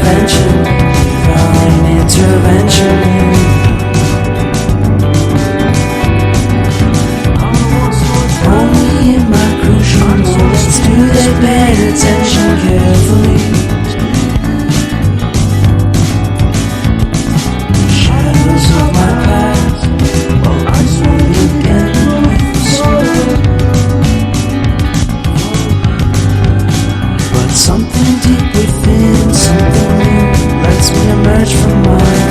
intervention, divine intervention. Only in my crucial moments do they pay attention carefully. Shadows of my past, always running again with the storm. But something deep within, something new, lets me emerge from my